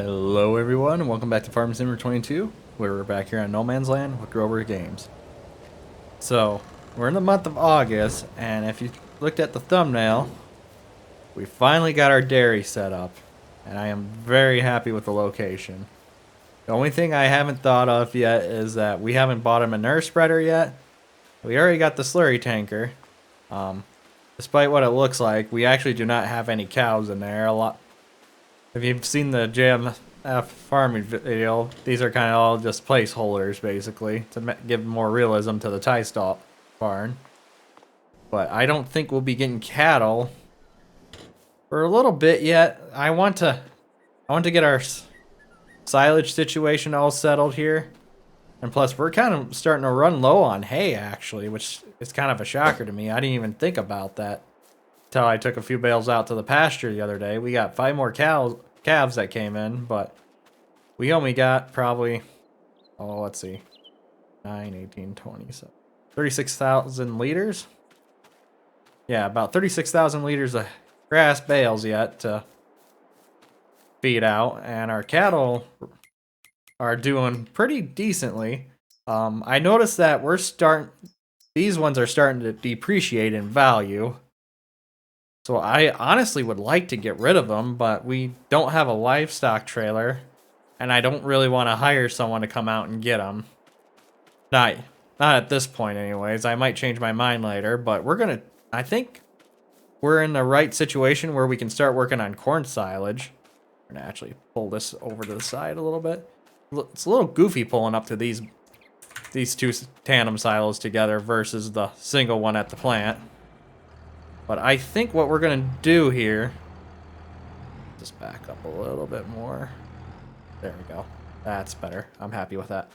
Hello everyone and welcome back to Farming Simulator 22, where we're back here on No Man's Land with Grober Games. So, we're in the month of August, and if you looked at the thumbnail, we finally got our dairy set up, and I am very happy with the location. The only thing I haven't thought of yet is that we haven't bought a manure spreader yet. We already got the slurry tanker. Despite what it looks like, we actually do not have any cows in there. If you've seen the JMF farming video, these are kind of all just placeholders, basically, to give more realism to the tie stall barn. But I don't think we'll be getting cattle for a little bit yet. I want to get our silage situation all settled here. And plus, we're kind of starting to run low on hay, actually, which is kind of a shocker to me. I didn't even think about that until I took a few bales out to the pasture the other day. We got 5 more calves that came in, but we only got probably, oh, let's see, 9, 18, 20, so 36,000 liters. Yeah, about 36,000 liters of grass bales yet to feed out, and our cattle are doing pretty decently. I noticed that these ones are starting to depreciate in value. So I honestly would like to get rid of them, but we don't have a livestock trailer, and I don't really want to hire someone to come out and get them. Not at this point anyways. I might change my mind later, but I think we're in the right situation where we can start working on corn silage. We're gonna actually pull this over to the side a little bit. It's a little goofy pulling up to these two tandem silos together versus the single one at the plant. But I think what we're going to do here, just back up a little bit more. There we go. That's better. I'm happy with that.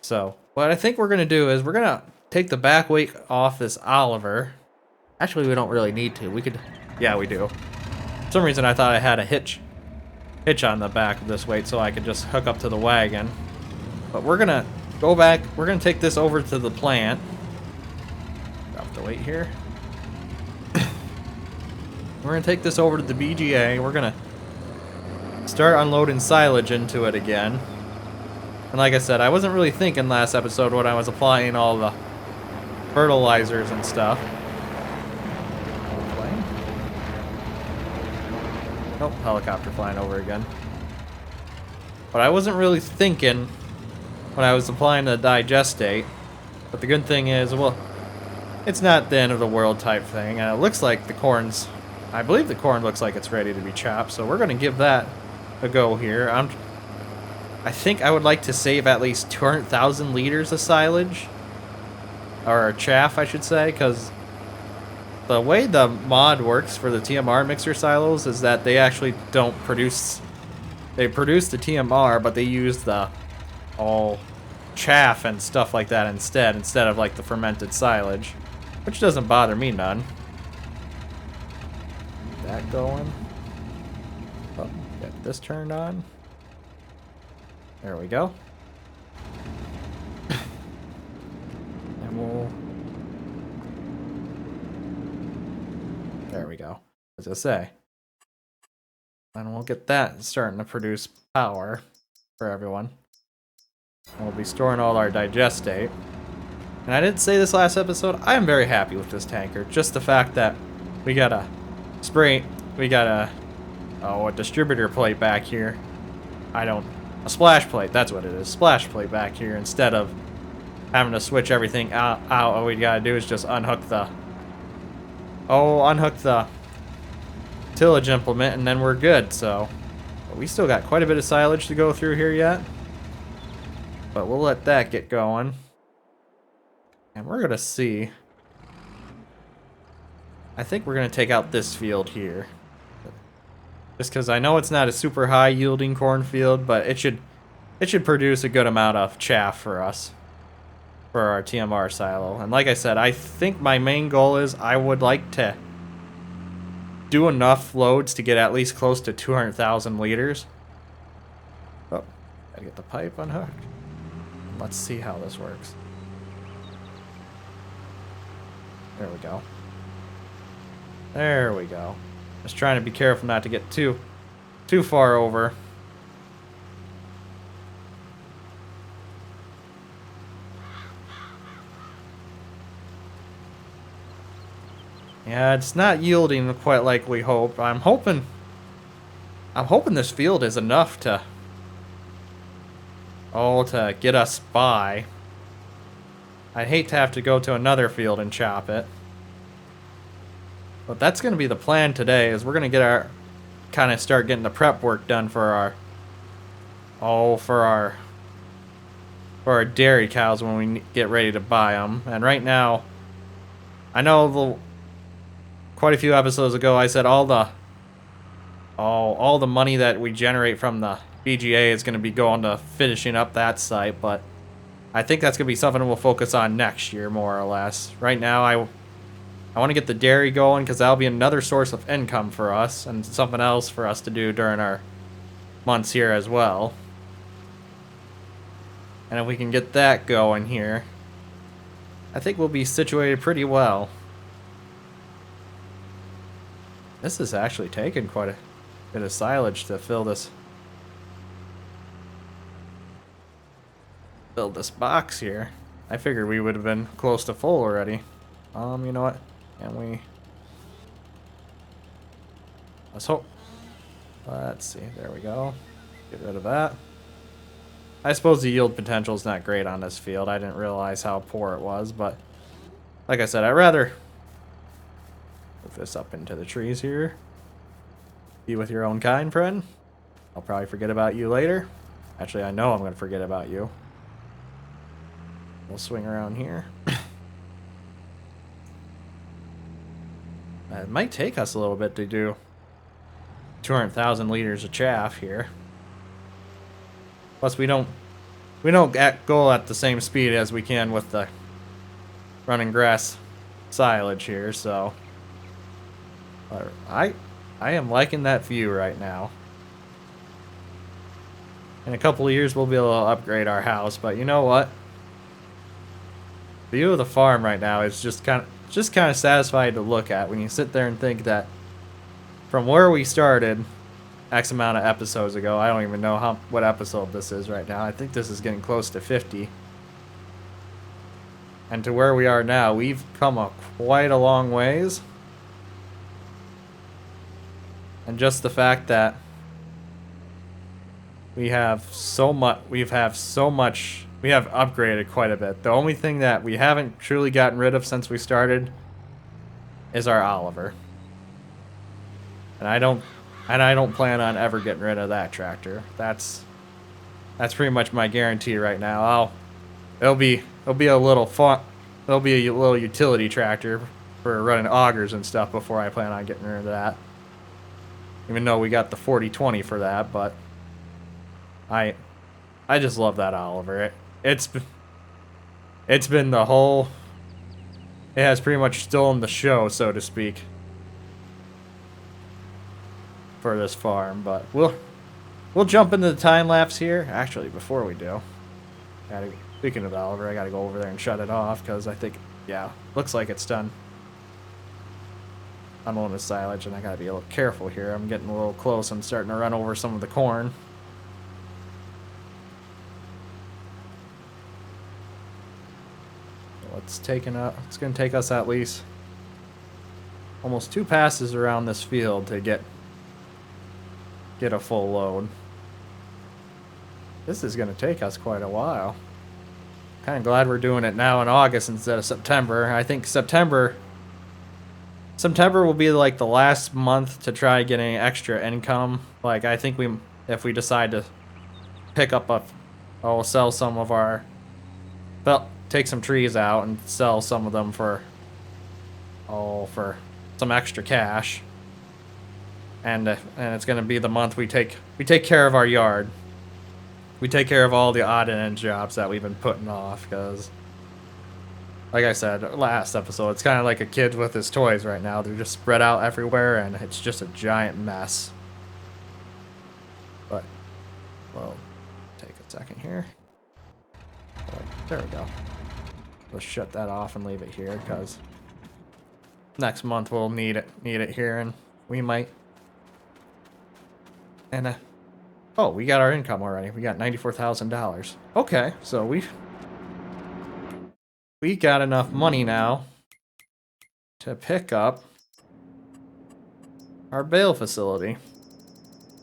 So what I think we're going to do is we're going to take the back weight off this Oliver. Actually, we don't really need to. Yeah, we do. For some reason I thought I had a hitch on the back of this weight so I could just hook up to the wagon. But we're going to go back. We're going to take this over to the plant. Drop the weight here. We're going to take this over to the BGA. We're going to start unloading silage into it again. And like I said, I wasn't really thinking last episode when I was applying all the fertilizers and stuff. Nope, helicopter flying over again. But I wasn't really thinking when I was applying the digestate. But the good thing is, well, it's not the end of the world type thing. And it looks like I believe the corn looks like it's ready to be chopped, so we're going to give that a go here. I think I would like to save at least 200,000 liters of silage, or chaff, I should say, because the way the mod works for the TMR mixer silos is that they actually don't produce. They produce the TMR, but they use the all chaff and stuff like that instead of like the fermented silage, which doesn't bother me none. That going. Oh, get this turned on. There we go. And there we go. As I say. And we'll get that starting to produce power for everyone. We'll be storing all our digestate. And I didn't say this last episode, I am very happy with this tanker. Just the fact that we got a distributor plate back here. A splash plate, that's what it is. Splash plate back here instead of having to switch everything out. All we gotta do is just unhook the tillage implement and then we're good. So but we still got quite a bit of silage to go through here yet. But we'll let that get going. And we're gonna see. I think we're gonna take out this field here. Just because I know it's not a super high yielding cornfield, but it should produce a good amount of chaff for us. For our TMR silo. And like I said, I think my main goal is I would like to do enough loads to get at least close to 200,000 liters. Oh, gotta get the pipe unhooked. Let's see how this works. There we go. There we go. Just trying to be careful not to get too far over. Yeah, it's not yielding quite like we hope. I'm hoping this field is enough to to get us by. I'd hate to have to go to another field and chop it. But that's going to be the plan today, is we're going to get our kind of start getting the prep work done for our dairy cows when we get ready to buy them. And right now, I know quite a few episodes ago I said all the money that we generate from the BGA is going to be going to finishing up that site, but I think that's going to be something we'll focus on next year, more or less. Right now, I want to get the dairy going, because that'll be another source of income for us, and something else for us to do during our months here as well. And if we can get that going here, I think we'll be situated pretty well. This is actually taking quite a bit of silage to fill this box here. I figured we would have been close to full already. You know what? Let's hope. Let's see. There we go. Get rid of that. I suppose the yield potential is not great on this field. I didn't realize how poor it was, but like I said, I'd rather move this up into the trees here. Be with your own kind, friend. I'll probably forget about you later. Actually, I know I'm going to forget about you. We'll swing around here. It might take us a little bit to do 200,000 liters of chaff here. Plus, we don't go at the same speed as we can with the running grass silage here, so I am liking that view right now. In a couple of years, we'll be able to upgrade our house, but you know what? The view of the farm right now is just kind of satisfying to look at when you sit there and think that from where we started X amount of episodes ago, I don't even know what episode this is right now. I think this is getting close to 50. And to where we are now, we've come quite a long ways. And just the fact that we have upgraded quite a bit. The only thing that we haven't truly gotten rid of since we started is our Oliver. And I don't plan on ever getting rid of that tractor. That's pretty much my guarantee right now. It'll be a little utility tractor for running augers and stuff before I plan on getting rid of that. Even though we got the 40-20 for that, but I just love that Oliver. It has pretty much stolen the show, so to speak, for this farm. But we'll jump into the time lapse here. Actually, before we do, speaking of Oliver, I gotta go over there and shut it off, because I think, yeah, looks like it's done unloading the silage, and I gotta be a little careful here. I'm getting a little close. I'm starting to run over some of the corn. It's gonna take us at least almost 2 passes around this field to get a full load. This is gonna take us quite a while. Kind of glad we're doing it now in August instead of September. I think September will be like the last month to try getting extra income. Like, I think if we decide to pick up sell some of our take some trees out and sell some of them for some extra cash. And it's going to be the month we take care of our yard. We take care of all the odd and end jobs that we've been putting off, because like I said last episode, it's kind of like a kid with his toys right now. They're just spread out everywhere, and it's just a giant mess. But we'll take a second here. There we go. Let's shut that off and leave it here, because next month we'll need it here, and we might. And oh, we got our income already. We got $94,000. Okay, so we got enough money now to pick up our bale facility.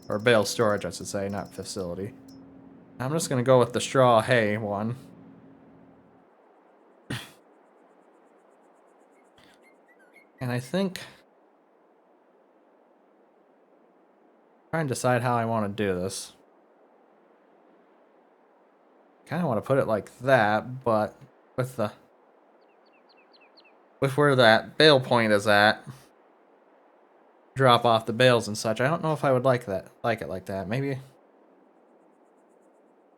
Or bale storage, I should say, not facility. I'm just gonna go with the straw hay one. And I think... trying to decide how I want to do this. Kind of want to put it like that, but with the... with where that bale point is at, drop off the bales and such. I don't know if I would like it like that. Maybe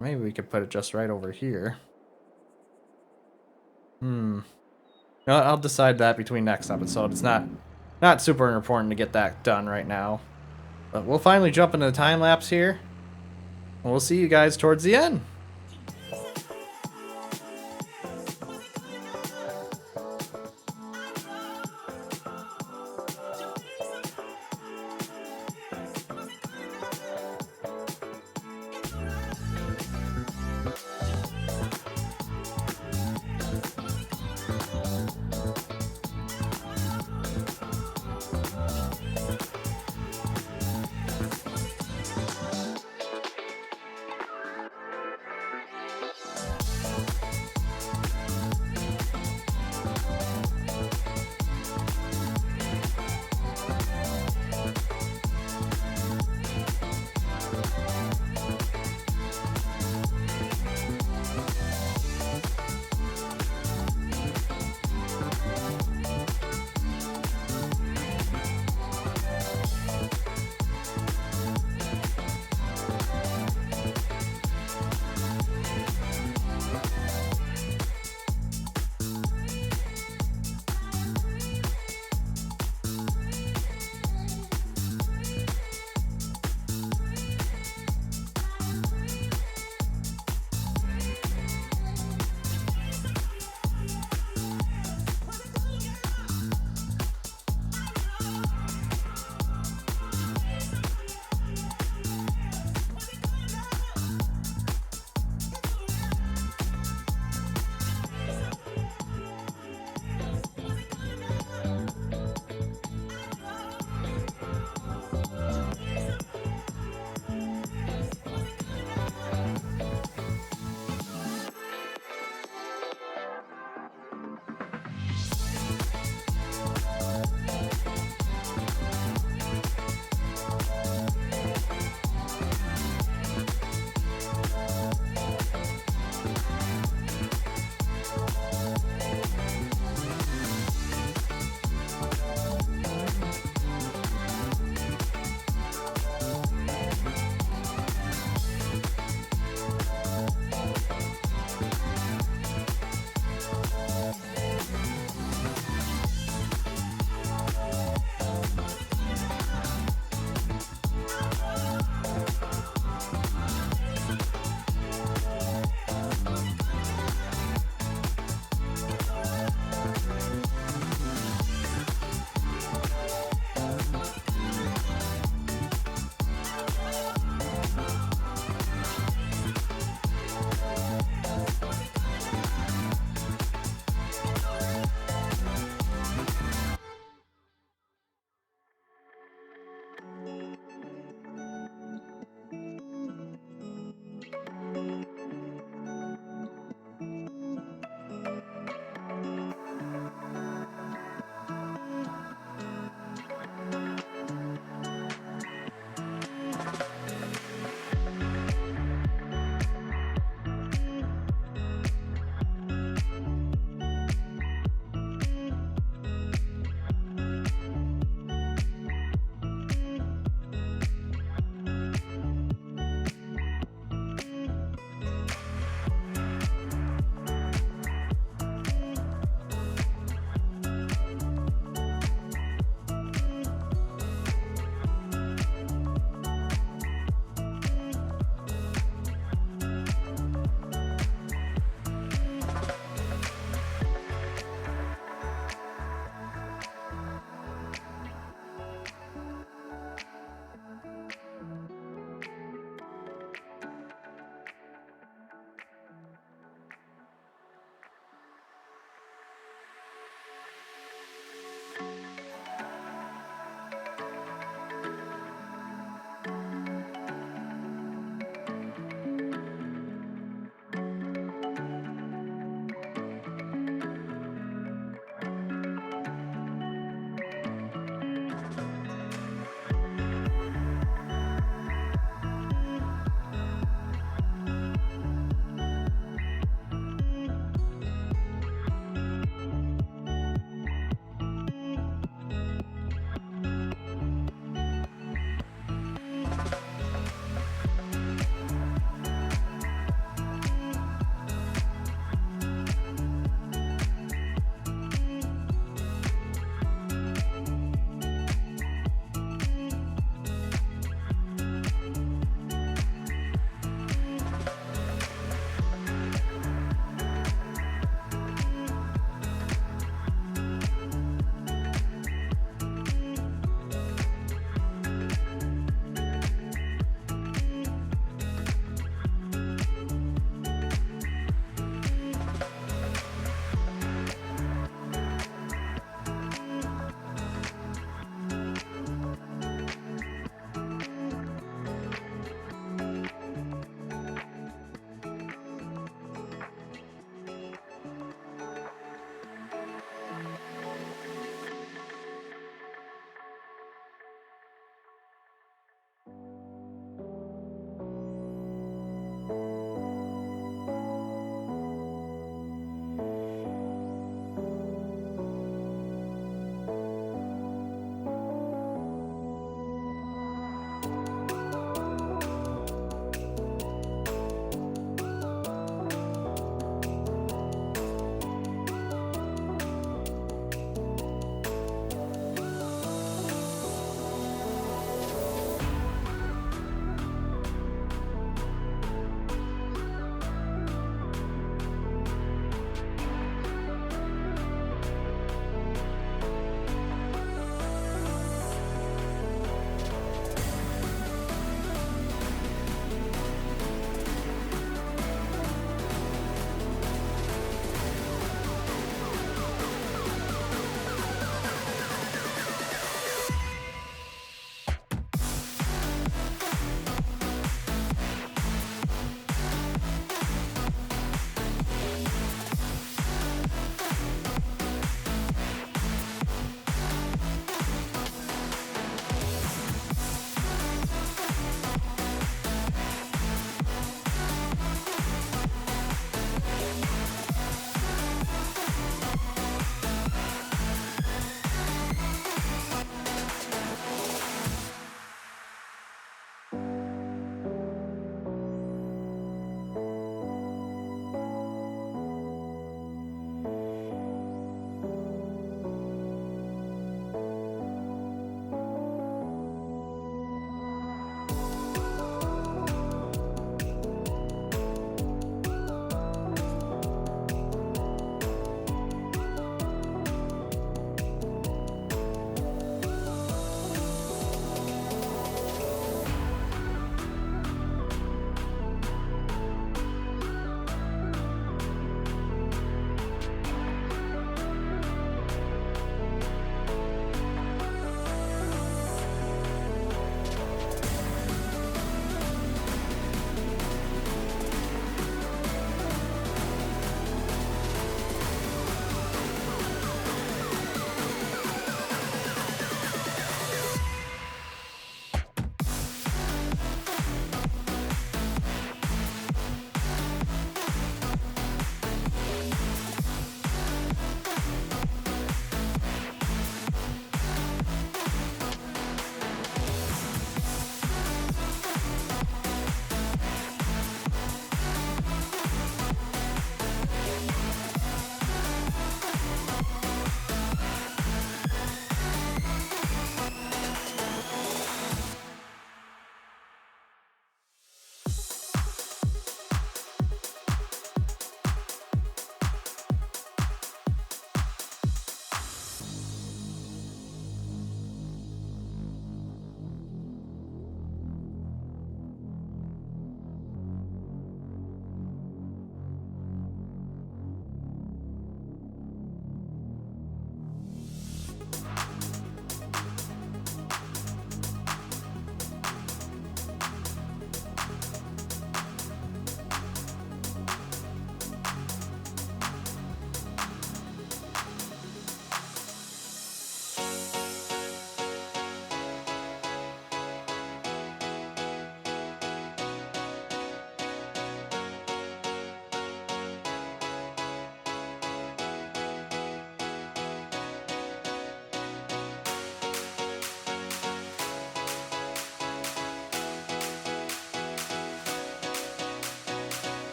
we could put it just right over here. No, I'll decide that between next episode. It's not super important to get that done right now. But we'll finally jump into the time lapse here. And we'll see you guys towards the end.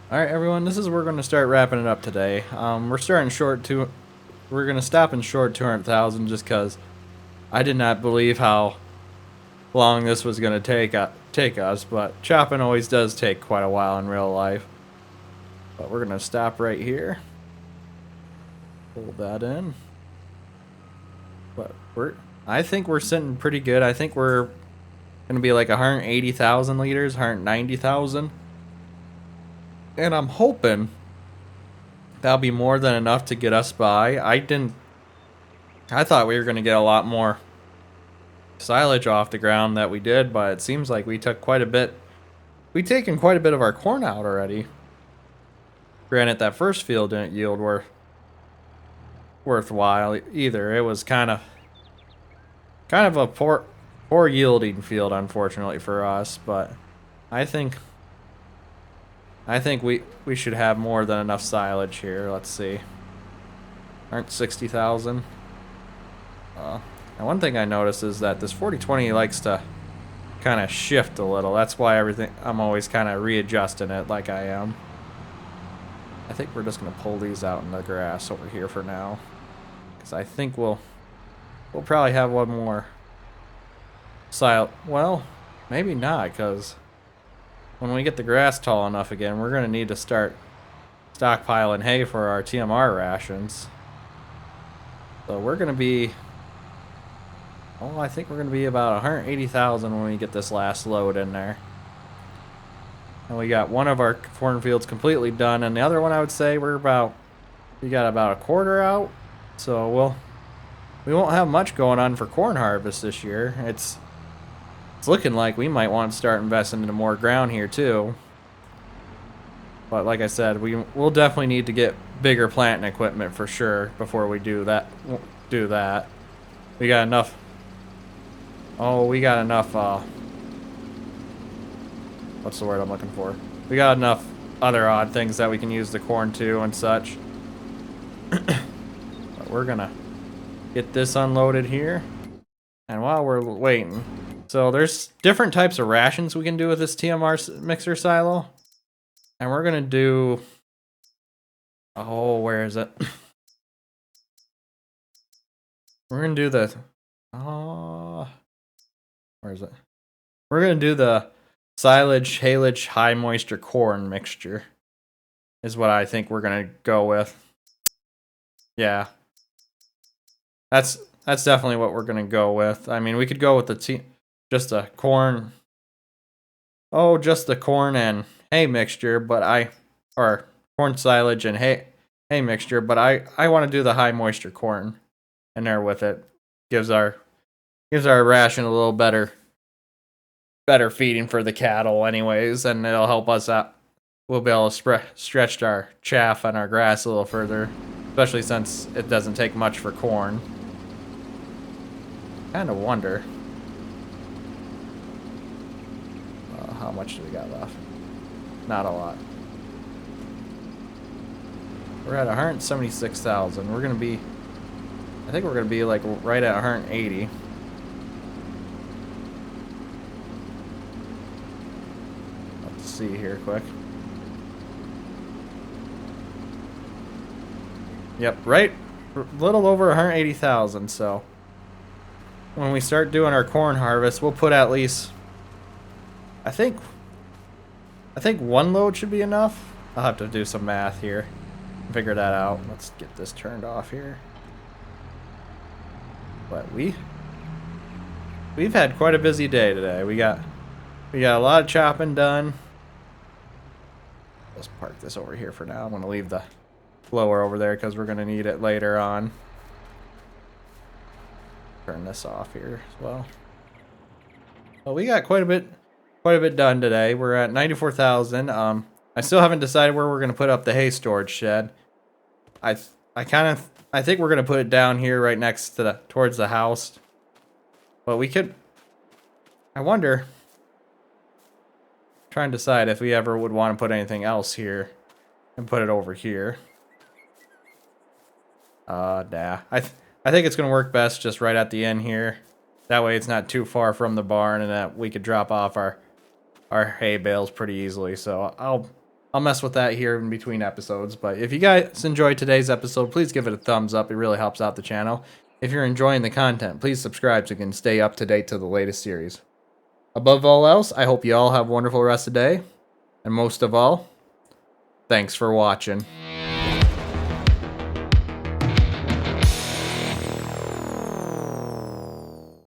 All right, everyone, this is where we're going to start wrapping it up today. We're starting short to, we're going to stop in short 200,000 just because I did not believe how long this was going to take us, but chopping always does take quite a while in real life. But we're going to stop right here. Hold that in. But I think we're sitting pretty good. I think we're going to be like 180,000 liters, 190,000. And I'm hoping that'll be more than enough to get us by. I thought we were going to get a lot more silage off the ground that we did, but it seems like we took quite a bit. We've taken quite a bit of our corn out already. Granted, that first field didn't yield worthwhile either. It was kind of a poor yielding field, unfortunately for us. But I think we should have more than enough silage here. Let's see. Aren't 60,000? And one thing I noticed is that this 40/20 likes to kind of shift a little. That's why I'm always kind of readjusting it like I am. I think we're just gonna pull these out in the grass over here for now, because I think we'll probably have one more well, maybe not, because when we get the grass tall enough again, we're gonna need to start stockpiling hay for our TMR rations. So we're gonna be, I think we're gonna be about 180,000 when we get this last load in there. And we got one of our cornfields completely done, and the other one I would say we got about a quarter out. So we won't have much going on for corn harvest this year. It's looking like we might want to start investing into more ground here too. But like I said, we'll definitely need to get bigger planting equipment for sure before we do that. We got enough. Oh, we got enough. What's the word I'm looking for? We got enough other odd things that we can use the corn to and such. But we're gonna get this unloaded here. And while we're waiting, so there's different types of rations we can do with this TMR mixer silo. And we're gonna do, where is it? We're gonna do the, where is it? We're gonna do the silage, haylage, high moisture corn mixture is what I think we're gonna go with. Yeah, that's definitely what we're gonna go with. I mean, we could go with just the corn. Oh, just the corn and hay mixture, or corn silage and hay mixture. But I want to do the high moisture corn in there with it. Gives our ration a little better feeding for the cattle anyways, and it'll help us out. We'll be able to stretch our chaff and our grass a little further, especially since it doesn't take much for corn. Kind of wonder how much do we got left? Not a lot. We're at 176,000. We're gonna be, I think we're gonna be like right at 180. Let's see here quick. Yep, right, a little over 180,000. So when we start doing our corn harvest, we'll put at least, I think one load should be enough. I'll have to do some math here, figure that out. Let's get this turned off here. But we've had quite a busy day today. We got a lot of chopping done. Let's park this over here for now. I'm gonna leave the blower over there because we're gonna need it later on. Turn this off here as well. Well, we got quite a bit done today. We're at 94,000. I still haven't decided where we're gonna put up the hay storage shed. I think we're gonna put it down here right next to towards the house. But we could, I wonder, try and decide if we ever would want to put anything else here and put it over here. Nah. I think it's gonna work best just right at the end here. That way it's not too far from the barn, and that we could drop off our hay bales pretty easily. So I'll I'll mess with that here in between episodes. But if you guys enjoyed today's episode, please give it a thumbs up. It really helps out the channel. If you're enjoying the content, please subscribe so you can stay up to date to the latest series. Above all else, I hope you all have a wonderful rest of the day. And most of all, thanks for watching.